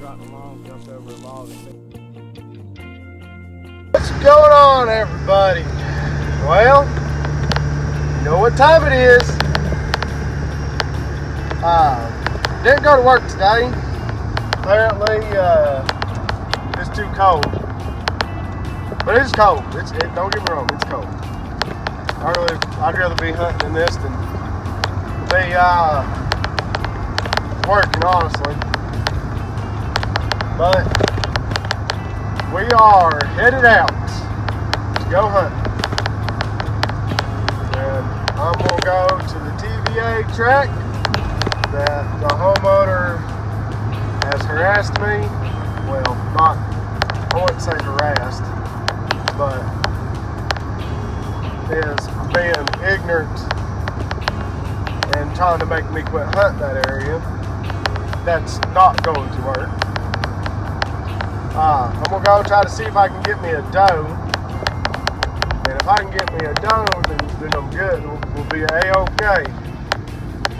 trotting along, jumped over a log. What's going on, everybody? Well, you know what time it is. Didn't go to work today. Apparently, it's too cold. But it's cold. Don't get me wrong, it's cold. I'd rather be hunting in this than be working, honestly. But we are headed out to go hunting. And I'm going to go to the TVA track that the homeowner has harassed me. Well, I wouldn't say harassed, but is being ignorant and trying to make me quit hunting that area. That's not going to work. I'm going to go try to see if I can get me a doe. And if I can get me a doe, then I'm good. We'll be A-OK.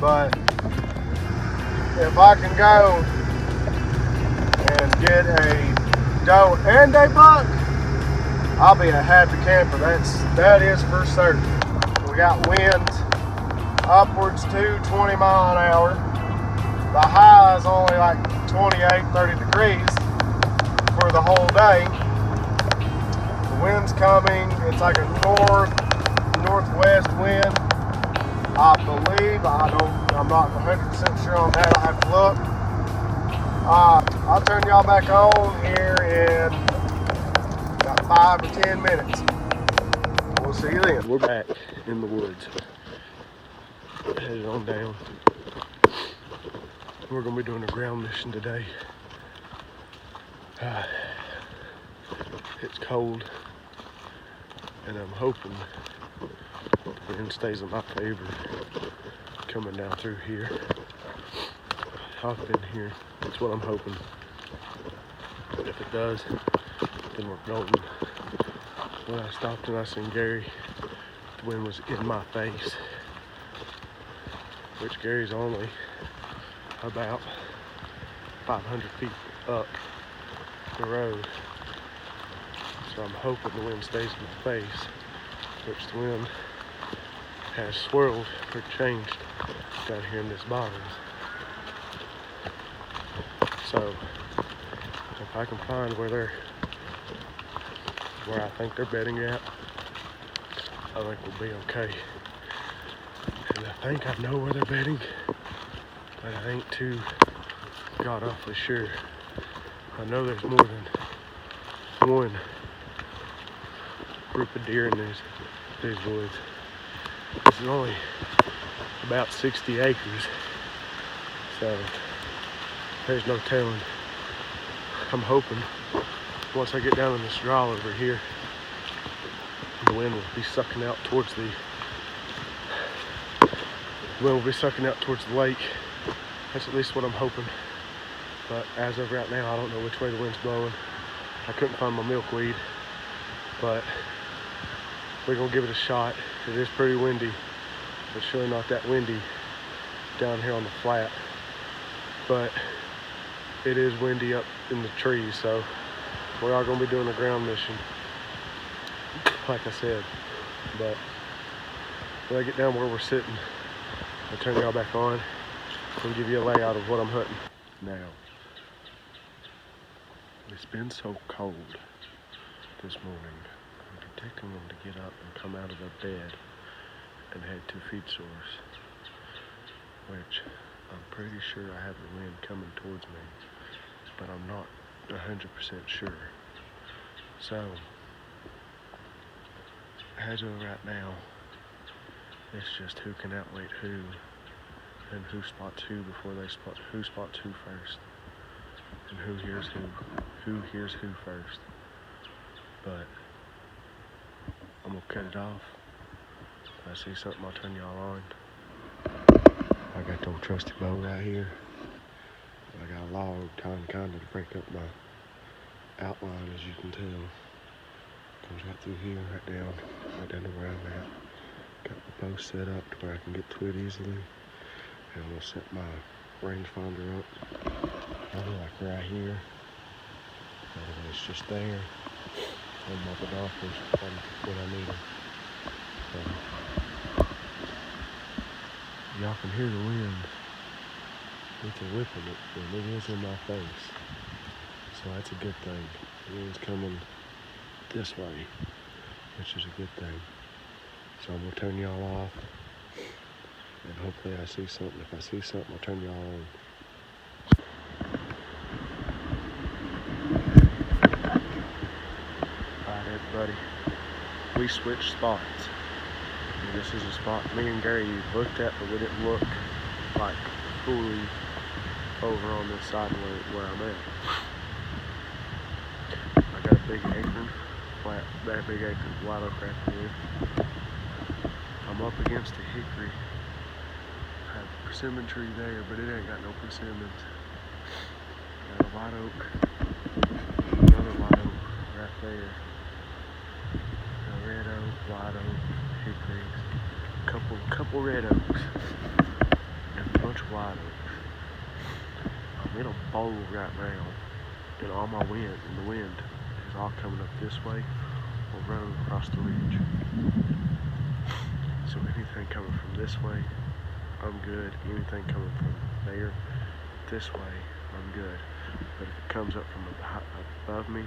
But if I can go and get a doe and a buck, I'll be a happy camper. That is for certain. We got winds upwards to 20 mile an hour. The high is only like 28, 30 degrees for the whole day. The wind's coming. It's like a northwest wind. I believe. I'm not 100% sure on that. I'll have to look. I'll turn y'all back on here in about 5 or 10 minutes. We'll see you then. We're back in the woods. Headed on down. We're going to be doing a ground mission today. It's cold, and I'm hoping the wind stays in my favor coming down through here. I've been here. That's what I'm hoping. If it does, then we're golden. When I stopped and I seen Gary, the wind was in my face, which Gary's only about 500 feet up the road. So I'm hoping the wind stays in my face, which the wind has swirled or changed down here in this bottom. So if I can find where I think they're bedding at, I think we'll be okay. And I think I know where they're bedding, but I ain't too god awfully sure. I know there's more than one group of deer in these woods. This is only about 60 acres, so there's no telling. I'm hoping once I get down in this draw over here, the wind will be sucking out towards the lake. That's at least what I'm hoping. But as of right now, I don't know which way the wind's blowing. I couldn't find my milkweed, but we're gonna give it a shot. It is pretty windy. It's surely not that windy down here on the flat, but it is windy up in the trees, so we are gonna be doing a ground mission, like I said. But when I get down where we're sitting, I'll turn y'all back on and give you a layout of what I'm hunting. Now, it's been so cold this morning. I'm predicting them to get up and come out of their bed and head to feed source, which I'm pretty sure I have the wind coming towards me, but I'm not 100% sure. So, as of right now, it's just who can outwait who, and who spots who before who spots who first, and who hears who first. But I'm gonna cut it off. If I see something, I'll turn y'all on. I got the old trusty bow right here. I got a log tying kind of to break up my outline, as you can tell. Goes right through here, right down to where I'm at. Got the bow set up to where I can get to it easily. And I'm gonna set my rangefinder up. Probably like right here. And it's just there. And my binoculars when I need them. Y'all can hear the wind. It's a whipping it, and it is in my face. So that's a good thing. The wind's coming this way, which is a good thing. So I'm gonna turn y'all off, and hopefully I see something. If I see something, I'll turn y'all on. Alright everybody, we switched spots. And this is a spot me and Gary looked at, but we didn't look like fully over on this side where I'm at. I got a big acorn, that big acorn white oak right here. I'm up against a hickory. I have a persimmon tree there, but it ain't got no persimmons. Got a white oak, another white oak right there. A red oak, white oak, hickories, couple red oaks, and a bunch of white oaks. I'm in a bowl right now, and all my wind, and the wind is all coming up this way or running across the ridge. So anything coming from this way, I'm good. Anything coming from there, this way, I'm good. But if it comes up from above me,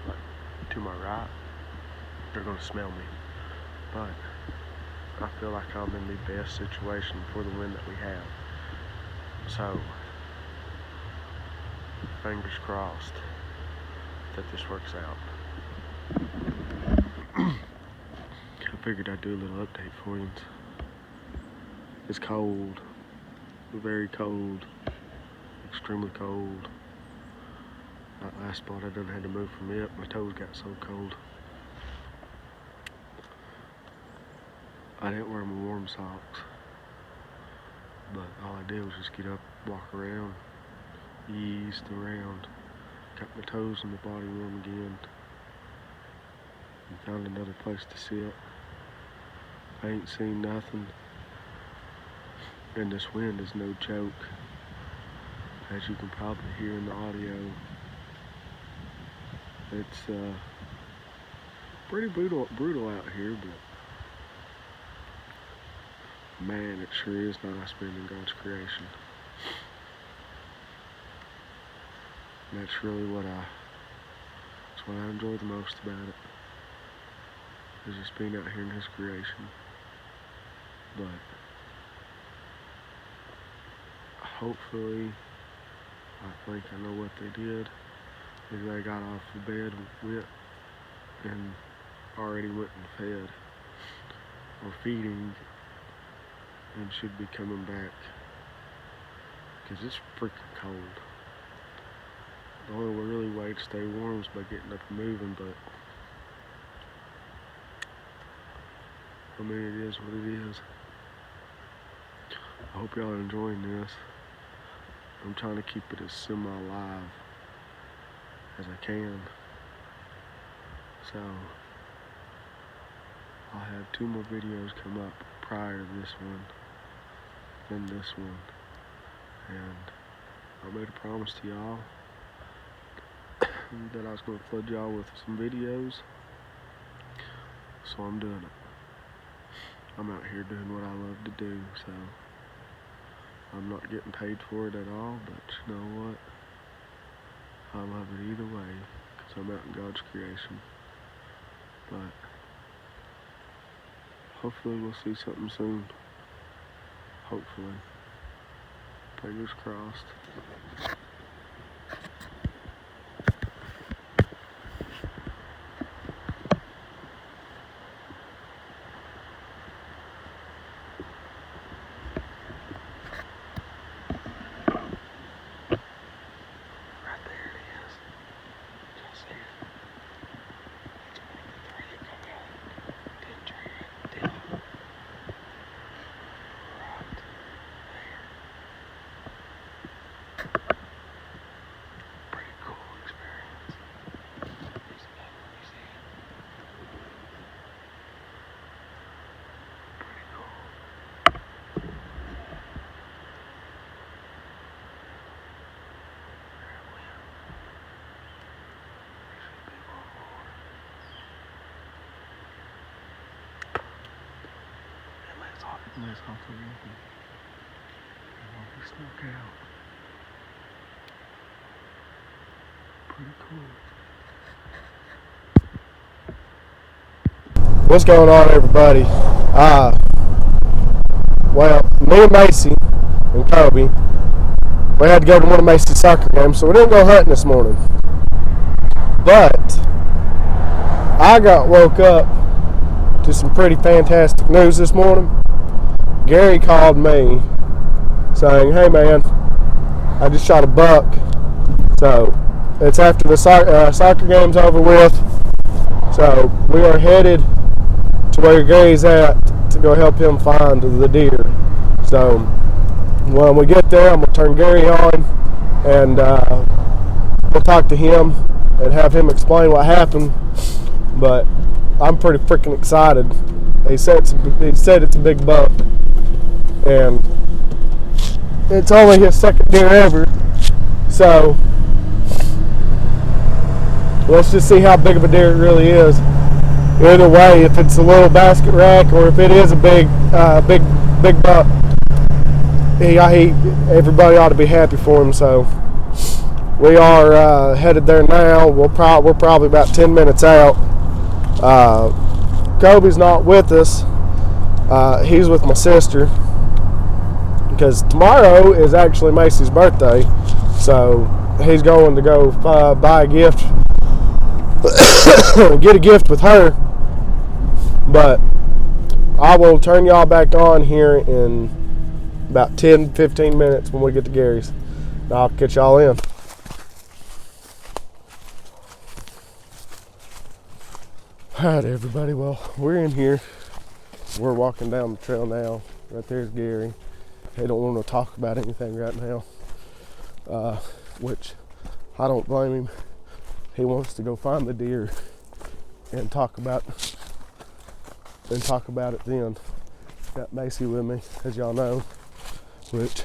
like to my right, they're gonna smell me. But I feel like I'm in the best situation for the wind that we have. So, fingers crossed that this works out. I figured I'd do a little update for you. It's cold, very cold, extremely cold. That last spot I done had to move from it. My toes got so cold. I didn't wear my warm socks, but all I did was just get up, walk around, eased around, got my toes and my body warm again, and found another place to sit. I ain't seen nothing, and this wind is no joke, as you can probably hear in the audio. It's pretty brutal out here, but man, it sure is nice being in God's creation. And that's really what I enjoy the most about it, is just being out here in His creation. But hopefully, I think I know what they did. Maybe they got off the bed and already went and fed, or feeding, and should be coming back, because it's freaking cold. The only really way to stay warm is by getting up and moving, but I mean, it is what it is. I hope y'all are enjoying this. I'm trying to keep it as semi-live as I can. So, I'll have 2 more videos come up prior to this one, then this one. And I made a promise to y'all that I was going to flood y'all with some videos. So I'm doing it. I'm out here doing what I love to do, so I'm not getting paid for it at all, but you know what? I love it either way, because I'm out in God's creation. But hopefully we'll see something soon. Hopefully. Fingers crossed. And it's also walking. And he snuck out. Pretty cool. What's going on, everybody? Well, me and Macy and Kobe, we had to go to one of Macy's soccer games, so we didn't go hunting this morning. But I got woke up to some pretty fantastic news this morning. Gary called me saying, "Hey man, I just shot a buck." So it's after the soccer game's over with. So we are headed to where Gary's at to go help him find the deer. So when we get there, I'm going to turn Gary on and we'll talk to him and have him explain what happened. But I'm pretty freaking excited. He said it's a big buck, and it's only his second deer ever. So let's just see how big of a deer it really is. Either way, if it's a little basket rack or if it is a big buck, everybody ought to be happy for him. So we are headed there now. We're probably about 10 minutes out. Kobe's not with us. He's with my sister because tomorrow is actually Macy's birthday. So he's going to go buy a gift, get a gift with her. But I will turn y'all back on here in about 10-15 minutes when we get to Gary's. I'll catch y'all in. Alright everybody, well, we're in here. We're walking down the trail now. Right there's Gary. They don't want to talk about anything right now, which I don't blame him. He wants to go find the deer and talk about it then. Got Macy with me, as y'all know, which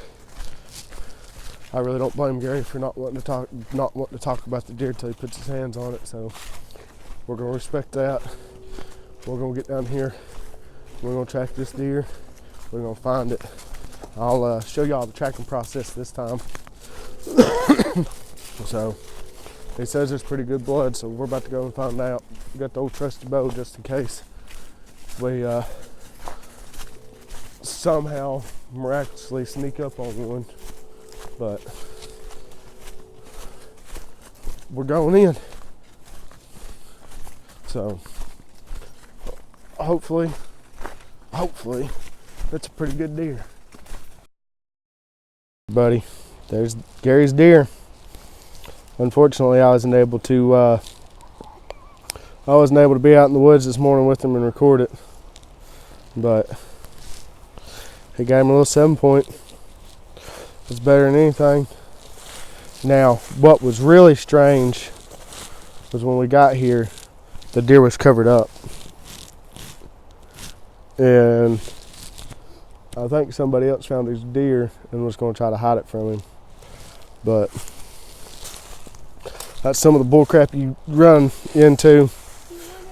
I really don't blame Gary for not wanting to talk about the deer till he puts his hands on it. So we're gonna respect that. We're gonna get down here. We're gonna track this deer. We're gonna find it. I'll show y'all the tracking process this time. So he says there's pretty good blood, so we're about to go and find out. We got the old trusty bow just in case we somehow miraculously sneak up on one. But we're going in. So hopefully that's a pretty good deer. Buddy, there's Gary's deer. Unfortunately, I wasn't able to be out in the woods this morning with him and record it, but he gave him a little 7-point. It's better than anything. Now, what was really strange was when we got here, the deer was covered up, and I think somebody else found his deer and was going to try to hide it from him. But that's some of the bull crap you run into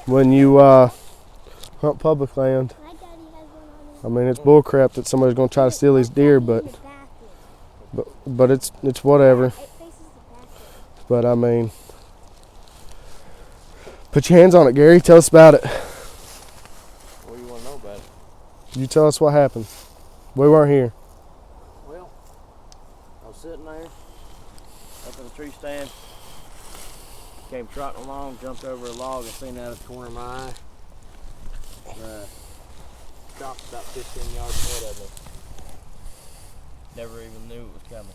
when you hunt public land. I mean, it's bull crap that somebody's going to try to steal these deer, but it's whatever. But I mean, put your hands on it, Gary. Tell us about it. What do you want to know about it? You tell us what happened. We weren't here. Well, I was sitting there up in the tree stand. Came trotting along, jumped over a log. I seen out of the corner of my eye. Dropped about 15 yards ahead of me. Never even knew it was coming.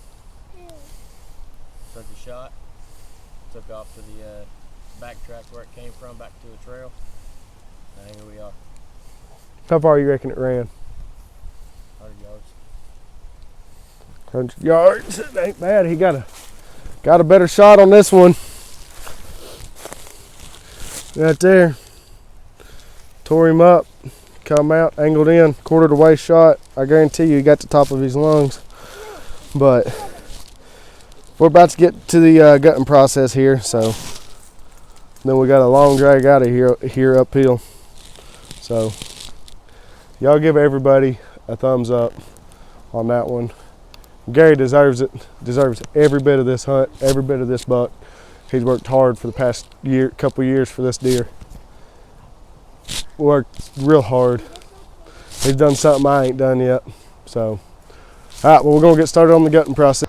Took a shot. Took off to the backtrack where it came from, back to the trail. Now here we are. How far you reckon it ran? 100 yards. 100 yards. It ain't bad. He got a better shot on this one. Right there. Tore him up. Come out, angled in, quartered away shot. I guarantee you he got the top of his lungs. But we're about to get to the gutting process here, so then we got a long drag out of here uphill. So y'all give everybody a thumbs up on that one. Gary deserves it, deserves every bit of this hunt, every bit of this buck. He's worked hard for the past couple years for this deer. Worked real hard. He's done something I ain't done yet. So, all right, well, we're gonna get started on the gutting process.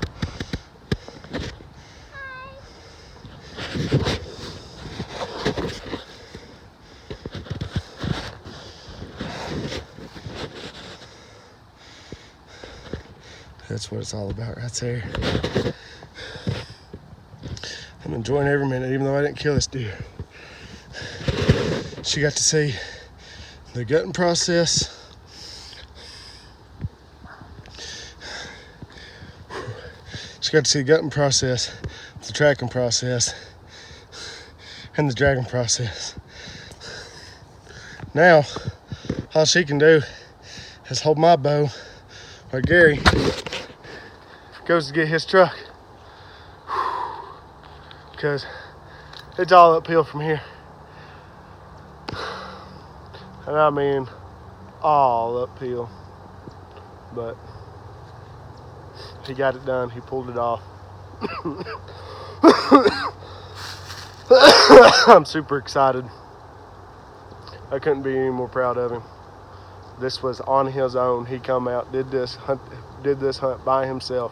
That's what it's all about right there. I'm enjoying every minute, even though I didn't kill this deer. She got to see the gutting process. She got to see the gutting process, the tracking process, and the dragging process. Now, all she can do is hold my bow while Gary goes to get his truck. Because it's all uphill from here. And I mean all uphill. But he got it done. He pulled it off. I'm super excited. I couldn't be any more proud of him. This was on his own. He come out, did this hunt by himself.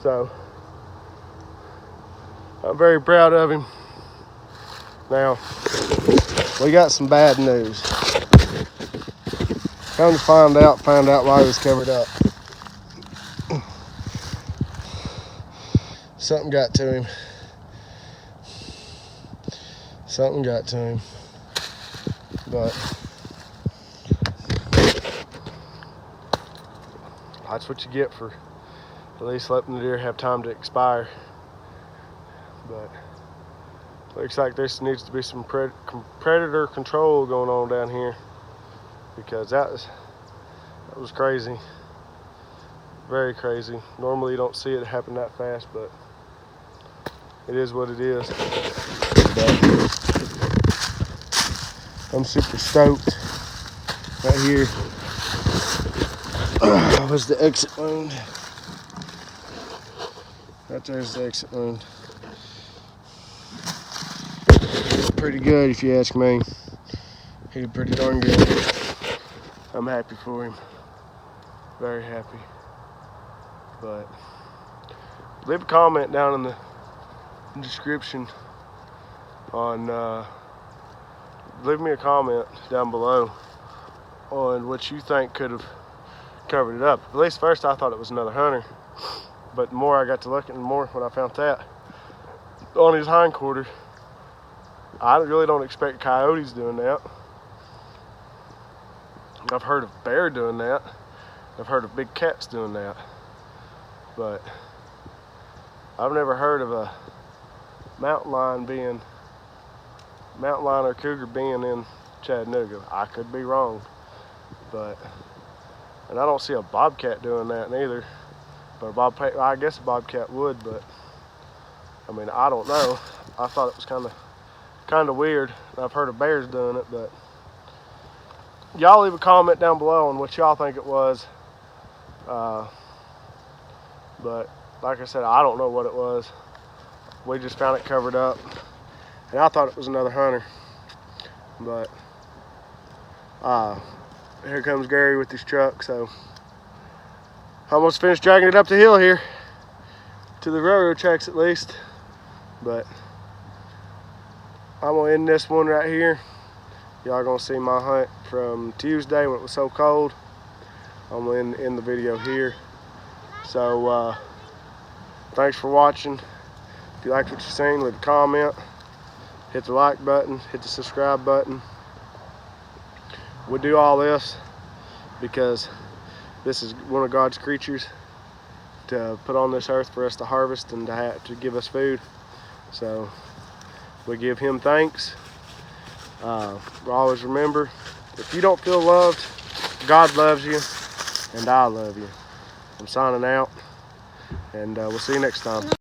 So I'm very proud of him. Now, we got some bad news. Come to find out why he was covered up. Something got to him. Something got to him. But that's what you get for at least letting the deer have time to expire. But looks like there needs to be some predator control going on down here, because that was crazy. Very crazy. Normally you don't see it happen that fast, but it is what it is. But I'm super stoked. Right here was the exit wound. Right there's the exit wound. Pretty good if you ask me. He did pretty darn good. I'm happy for him. Very happy. But leave a comment down in the description on leave me a comment down below on what you think could have covered it up. At least first I thought it was another hunter, but the more I got to looking, the more when I found that on his hindquarter, I really don't expect coyotes doing that. I've heard of bear doing that. I've heard of big cats doing that. But I've never heard of a mountain lion or cougar being in Chattanooga. I could be wrong. And I don't see a bobcat doing that neither. But I guess a bobcat would, but I mean, I don't know. I thought it was kind of weird. I've heard of bears doing it, but y'all leave a comment down below on what y'all think it was. But like I said, I don't know what it was. We just found it covered up, and I thought it was another hunter. But here comes Gary with his truck. So almost finished dragging it up the hill here to the railroad tracks at least. But I'm gonna end this one right here. Y'all gonna see my hunt from Tuesday when it was so cold. I'm gonna end the video here. So thanks for watching. If you liked what you've seen, leave a comment, hit the like button, hit the subscribe button. We do all this because this is one of God's creatures to put on this earth for us to harvest and to give us food. So we give him thanks. Always remember, if you don't feel loved, God loves you, and I love you. I'm signing out, and we'll see you next time.